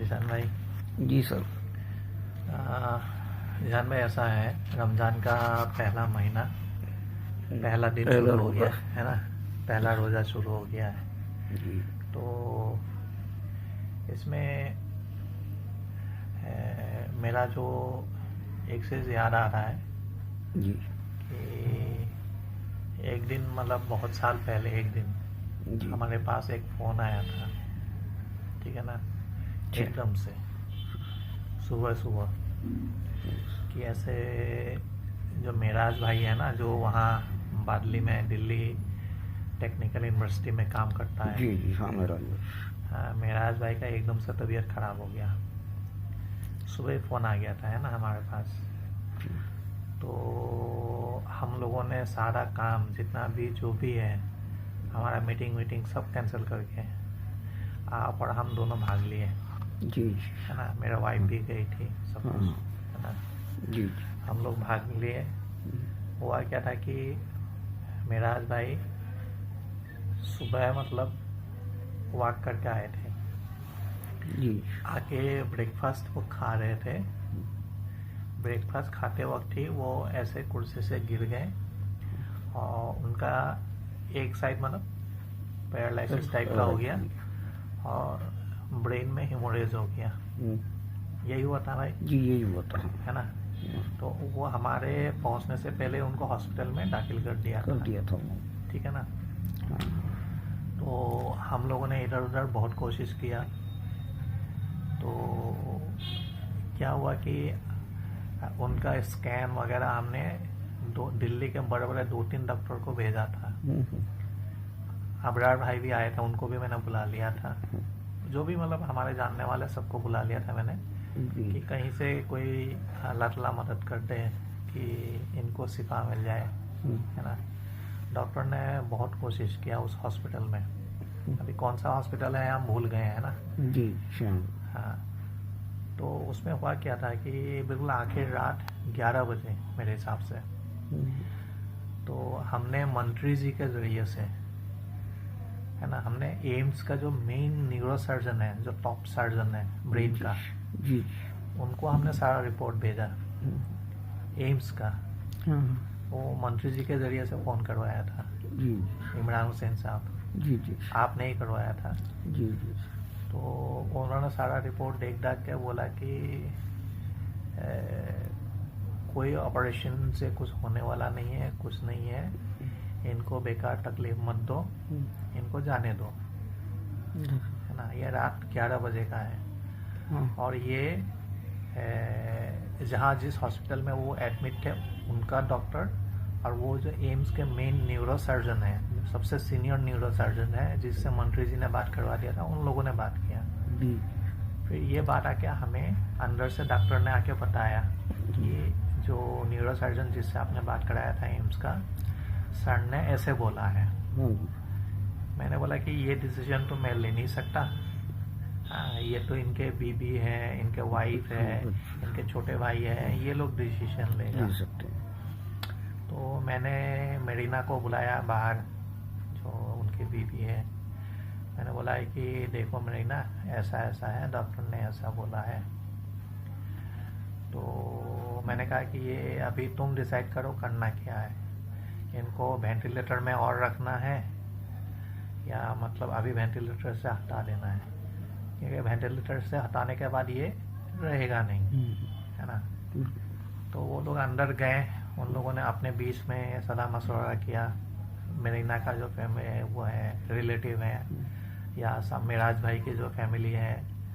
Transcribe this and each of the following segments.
जीशान भाई। जी सर। जीशान भाई, ऐसा है, रमज़ान का पहला महीना, पहला दिन पहला शुरू हो रोज़ा। गया है ना, पहला रोज़ा शुरू हो गया है। जी तो इसमें मेरा जो एक चीज़ याद आ रहा है जी कि एक दिन, मतलब बहुत साल पहले एक दिन जी हमारे पास एक फ़ोन आया था, ठीक है ना, एकदम से सुबह सुबह, कि ऐसे जो मेराज भाई है ना, जो वहाँ बादली में दिल्ली टेक्निकल यूनिवर्सिटी में काम करता है। जी जी हाँ मेरा हाँ, मेराज भाई का एकदम से तबीयत ख़राब हो गया। सुबह फ़ोन आ गया था, है ना, हमारे पास। तो हम लोगों ने सारा काम, जितना भी जो भी है, हमारा मीटिंग सब कैंसिल करके आप और हम दोनों भाग लिए, जी है ना। मेरा वाइफ भी गई थी, सब कुछ, है ना। जी हम लोग भाग लिए। हुआ क्या था कि मेराज भाई सुबह मतलब वॉक करके आए थे, जी आके ब्रेकफास्ट वो खा रहे थे। ब्रेकफास्ट खाते वक्त ही वो ऐसे कुर्सी से गिर गए और उनका एक साइड मतलब पैरालिसिस टाइप का हो गया और ब्रेन में हेमोरेज हो गया। यही हुआ था भाई, जी यही हुआ था, है ना। तो वो हमारे पहुंचने से पहले उनको हॉस्पिटल में दाखिल कर दिया था, ठीक है ना। तो हम लोगों ने इधर उधर बहुत कोशिश किया। तो क्या हुआ कि उनका स्कैन वगैरह हमने दिल्ली के बड़े बड़े 2-3 डॉक्टर को भेजा था। अबरार भाई भी आए थे, उनको भी मैंने बुला लिया था। जो भी मतलब हमारे जानने वाले सबको बुला लिया था मैंने, कि कहीं से कोई अल्लाह ताला मदद कर दे कि इनको शिफा मिल जाए, है ना। डॉक्टर ने बहुत कोशिश किया उस हॉस्पिटल में। अभी कौन सा हॉस्पिटल है हम भूल गए, है ना। जी हाँ, तो उसमें हुआ क्या था कि बिल्कुल आखिर रात 11 बजे मेरे हिसाब से, तो हमने मंत्री जी के ज़रिए से, है ना, हमने एम्स का जो मेन न्यूरो सर्जन है, जो टॉप सर्जन है ब्रेन का, जी उनको हमने सारा रिपोर्ट भेजा एम्स का। वो मंत्री जी के ज़रिए से फ़ोन करवाया था, जी इमरान हुसैन साहब। जी जी आपने ही करवाया था। जी जी तो उन्होंने सारा रिपोर्ट देख दाख के बोला कि कोई ऑपरेशन से कुछ होने वाला नहीं है, कुछ नहीं है, इनको बेकार तकलीफ मत दो, इनको जाने दो, है ना। ये रात 11 बजे का है और ये जहाँ जिस हॉस्पिटल में वो एडमिट थे उनका डॉक्टर और वो जो एम्स के मेन न्यूरो सर्जन है, सबसे सीनियर न्यूरो सर्जन है, जिससे मंत्री जी ने बात करवा दिया था, उन लोगों ने बात किया। फिर ये बात आके हमें अंदर से डॉक्टर ने आके बताया कि जो न्यूरो सर्जन जिससे आपने बात कराया था एम्स का, सर ने ऐसे बोला है। मैंने बोला कि ये डिसीजन तो मैं ले नहीं सकता, हाँ, ये तो इनके बीबी हैं, इनके वाइफ है, इनके छोटे भाई हैं, ये लोग डिसीजन लेगा। तो मैंने मेरीना को बुलाया बाहर, जो उनकी बीबी है। मैंने बोला है कि देखो मेरीना, ऐसा ऐसा है, डॉक्टर ने ऐसा बोला है। तो मैंने कहा कि ये अभी तुम डिसाइड करो करना क्या है, इनको वेंटिलेटर में और रखना है या मतलब अभी वेंटिलेटर से हटा देना है, क्योंकि वेंटिलेटर से हटाने के बाद ये रहेगा नहीं, है ना। तो वो लोग अंदर गए, उन लोगों ने अपने बीच में सलाह मशवरा किया। मेरीना का जो फैमिली है वो है रिलेटिव है, या आसाम मेराज भाई की जो फैमिली है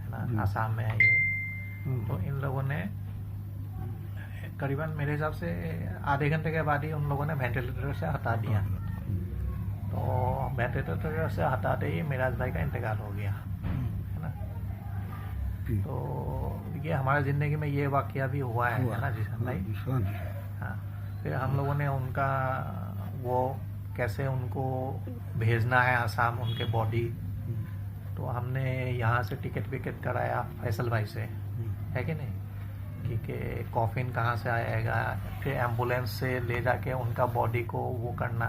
ना, आसाम में है ये। तो इन लोगों ने करीबन मेरे हिसाब से आधे घंटे के बाद ही उन लोगों ने वेंटिलेटर से हटा दिया। तो वेंटिलेटर से हटाते ही मेराज भाई का इंतकाल हो गया, है ना। तो ये हमारी ज़िंदगी में ये वाकया भी हुआ है ना जीशान भाई। हाँ, फिर हम लोगों ने उनका वो कैसे उनको भेजना है आसाम, उनके बॉडी, तो हमने यहाँ से टिकट विकेट कराया फैसल भाई से, है कि नहीं, कि कॉफिन कहाँ से आएगा, फिर एम्बुलेंस से ले जाके उनका बॉडी को वो करना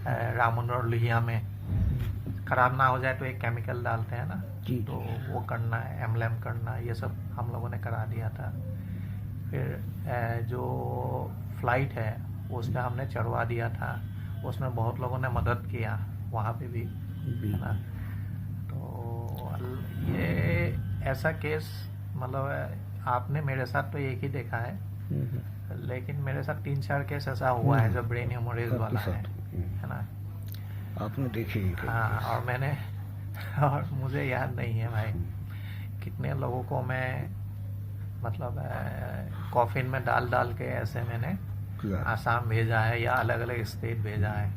रामनगर लोहिया में, ख़राब ना हो जाए तो एक केमिकल डालते हैं ना, जी तो वो करना है, एमलेम करना, ये सब हम लोगों ने करा दिया था। फिर जो फ्लाइट है उसमें हमने चढ़वा दिया था, उसमें बहुत लोगों ने मदद किया वहाँ पे भी, जी है ना। तो ये ऐसा केस मतलब आपने मेरे साथ तो एक ही देखा है, लेकिन मेरे साथ 3-4 केस ऐसा हुआ है जो ब्रेन हेमोरेज आपके वाला है साथ ना। आपने देखे ही कई हाँ, केस। और मैंने और मुझे याद नहीं है भाई कितने लोगों को मैं मतलब कॉफिन में डाल डाल के ऐसे मैंने किया। आसाम भेजा है या अलग अलग स्टेट भेजा है।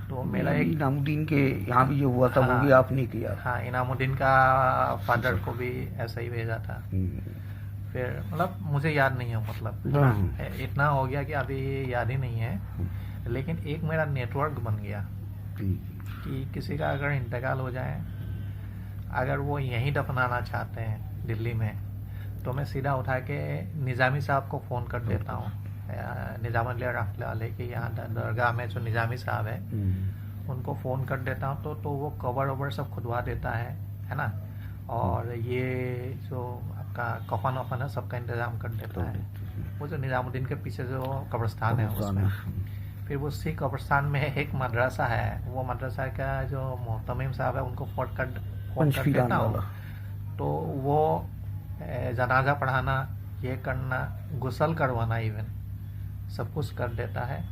तो मेरा एक इनामुद्दीन के यहाँ भी जो हुआ था वो भी आपने किया। हाँ, इनामुद्दीन का फादर को भी ऐसा ही भेजा था। फिर मतलब मुझे याद नहीं है, मतलब इतना हो गया कि अभी याद ही नहीं है, लेकिन एक मेरा नेटवर्क बन गया कि किसी का अगर इंतकाल हो जाए, अगर वो यहीं दफनाना चाहते हैं दिल्ली में, तो मैं सीधा उठा के निज़ामी साहब को फ़ोन कर देता हूँ, निज़ामुद्दीन रहमतुल्लाह अलैह के यहाँ दरगाह में जो निज़ामी साहब है उनको फ़ोन कर देता हूँ, तो वो कवर ववर सब खुदवा देता है ना। और ये जो आपका कफन वफन है सबका इंतज़ाम कर देता है। वो जो निज़ामुद्दीन के पीछे जो कब्रिस्तान है उसमें, फिर उसी कब्रिस्तान में एक मदरसा है, वो मदरसा का जो मोहतमिम साहब है उनको फ़ोन कर देता हूँ, तो वो जनाजा पढ़ाना, ये करना, गुस्ल करवाना, इवन सब कुछ कर देता है।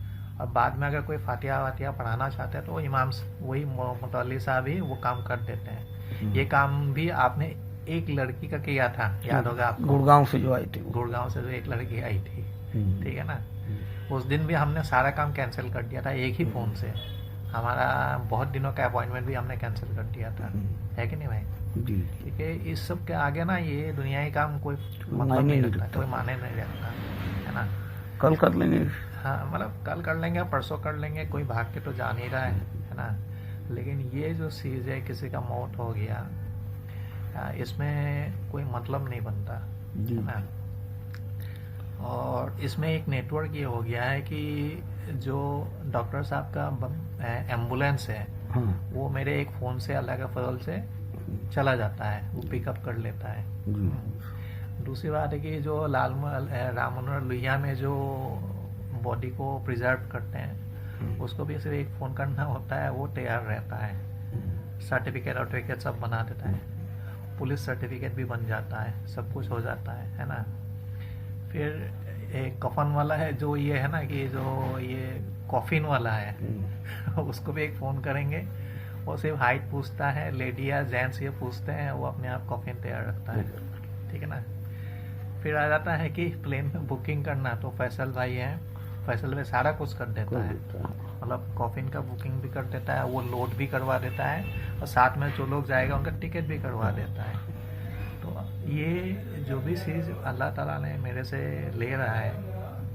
और बाद में अगर कोई फातिहा वातिहा पढ़ाना चाहते हैं तो इमाम वही मुतवल्ली साहब ही वो काम कर देते हैं। ये काम भी आपने एक लड़की का किया था, याद होगा आपको, गुड़गांव से जो आई थी, गुड़गांव से जो एक लड़की आई थी, ठीक है ना। उस दिन भी हमने सारा काम कैंसिल कर दिया था एक ही फ़ोन से। हमारा बहुत दिनों का अपॉइंटमेंट भी हमने कैंसिल कर दिया था, है कि नहीं भाई? जी। ठीक है, इस सब के आगे ना ये दुनियाई काम कोई मतलब नहीं रखता, कोई माने नहीं रखता, है ना। कल कर लेंगे। हाँ, मतलब कल कर लेंगे, परसों कर लेंगे, कोई भाग के तो जा नहीं रहा है ना। लेकिन ये जो चीज़ है, किसी का मौत हो गया, इसमें कोई मतलब नहीं बनता, है ना। और इसमें एक नेटवर्क ये हो गया है कि जो डॉक्टर साहब का एम्बुलेंस है, वो मेरे एक फ़ोन से अल्लाह के फजल से चला जाता है, वो पिकअप कर लेता है। दूसरी बात है कि जो राम मनोहर लोहिया में जो बॉडी को प्रिजर्व करते हैं, उसको भी सिर्फ एक फ़ोन करना होता है, वो तैयार रहता है, सर्टिफिकेट सब बना देता है, पुलिस सर्टिफिकेट भी बन जाता है, सब कुछ हो जाता है ना। फिर एक कफन वाला है जो ये है ना, कि जो ये कॉफिन वाला है उसको भी एक फ़ोन करेंगे, वो सिर्फ हाइट पूछता है, लेडी या जेंट्स ये पूछते हैं, वो अपने आप कॉफिन तैयार रखता है, ठीक है ना। फिर आ जाता है कि प्लेन में बुकिंग करना, तो फैसल भाई है, फैसल में सारा कुछ कर देता है, मतलब कॉफिन का बुकिंग भी कर देता है, वो लोड भी करवा देता है, और साथ में जो लोग जाएगा उनका टिकट भी करवा देता है। तो ये जो भी चीज़ अल्लाह ताला ने मेरे से ले रहा है,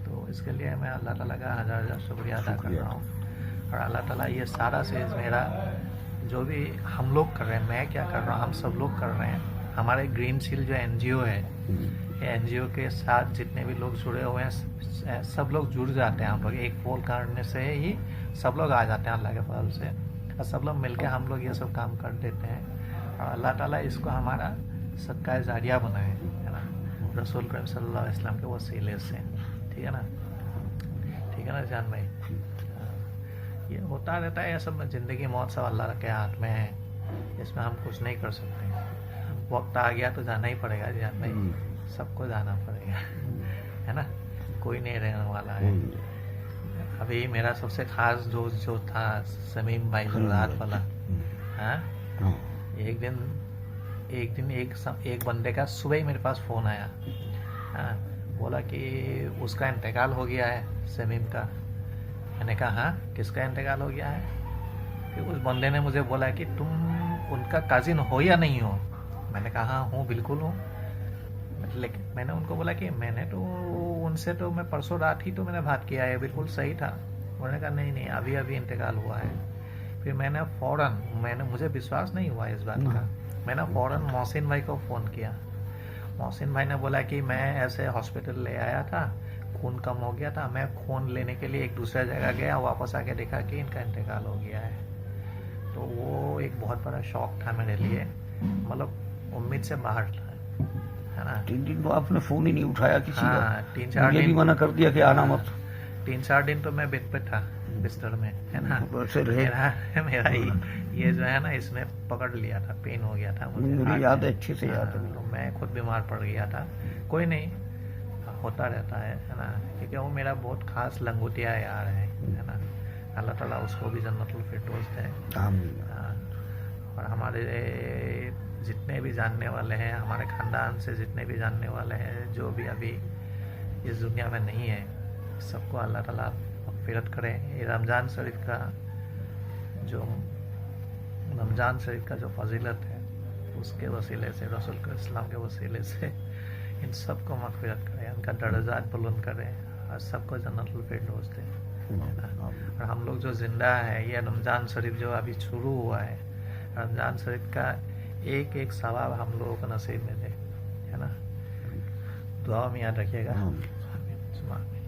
तो इसके लिए मैं अल्लाह ताला का हज़ार हज़ार शुक्रिया अदा कर रहा हूँ। और अल्लाह ताला ये सारा चीज़ मेरा जो भी हम लोग कर रहे हैं, मैं क्या कर रहा हूँ, हम सब लोग कर रहे हैं, हमारे ग्रीन शील्ड जो NGO है, NGO के साथ जितने भी लोग जुड़े हुए हैं, सब लोग जुड़ जाते हैं। हम लोग एक फोन करने से ही सब लोग आ जाते हैं अल्लाह के फजल से, और सब लोग मिलके हम लोग ये सब काम कर देते हैं। और अल्लाह ताला इसको हमारा सदका जारिया बनाए, है ना, रसूल करीम सल्लल्लाहु अलैहि वसल्लम के वसीले से, ठीक है ना, ठीक है ना जान भाई। ये होता रहता है, ये सब ज़िंदगी मौत सब अल्लाह के हाथ में है, इसमें हम कुछ नहीं कर सकते। वक्त आ गया तो जाना ही पड़ेगा जान भाई, सबको जाना पड़ेगा, है ना, कोई नहीं रहने वाला है। अभी मेरा सबसे खास दोस्त जो था समीम भाई, जो रात वाला, हाँ, एक दिन एक बंदे का सुबह ही मेरे पास फ़ोन आया, हाँ, बोला कि उसका इंतकाल हो गया है समीम का। मैंने कहा हाँ, किसका इंतकाल हो गया है? फिर उस बंदे ने मुझे बोला कि तुम उनका काजिन हो या नहीं हो? मैंने कहा हाँ हूँ, बिल्कुल हूँ। लेकिन मैंने उनको बोला कि मैंने तो उनसे तो मैं परसों रात ही तो मैंने बात किया है, बिल्कुल सही था। उन्होंने कहा नहीं अभी अभी इंतकाल हुआ है। फिर मैंने मुझे विश्वास नहीं हुआ इस बात का, मैंने फ़ौरन मोहसिन भाई को फ़ोन किया। मोहसिन भाई ने बोला कि मैं ऐसे हॉस्पिटल ले आया था, खून कम हो गया था, मैं खून लेने के लिए एक दूसरे जगह गया, वापस आके देखा कि इनका इंतकाल हो गया है। तो वो एक बहुत बड़ा शॉक था मेरे लिए, मतलब उम्मीद से बाहर था, है ना। 3 दिन तो आपने फोन ही नहीं उठाया किसी हाँ, का। 3-4 मुझे भी दिन मना कर दिया कि आना मत। 3-4 दिन तो मैं बेड पे था, बिस्तर में, है ना। वैसे रहे। मेरा ये जो है ना, इसमें पकड़ लिया था, पेन हो गया था मुझे। मुझे याद है, अच्छे से याद है। हाँ, तो मैं खुद बीमार पड़ गया था। कोई नहीं, होता रहता है ना, क्योंकि वो मेरा बहुत खास लंगोटिया यार है ना। अल्लाह ताला उसको भी जन्नतुल फिरदौस दे। आमीन। हाँ, और हमारे जितने भी जानने वाले हैं, हमारे खानदान से जितने भी जानने वाले हैं, जो भी अभी इस दुनिया में नहीं है, सबको अल्लाह ताला मग़फ़िरत करे। ये रमज़ान शरीफ का जो फजीलत है, उसके वसीले से, रसूल के इस्लाम के वसीले से इन सबको मग़फ़िरत करे, उनका दर्जात बुलंद करे और सबको जन्नतुल फिरदौस दे। और हम लोग जो जिंदा है, ये रमज़ान शरीफ जो अभी शुरू हुआ है, रमज़ान शरीफ का एक एक सवाब हम लोगों को नसीब में दे, है ना। दुआ में याद रखिएगा। आमीन।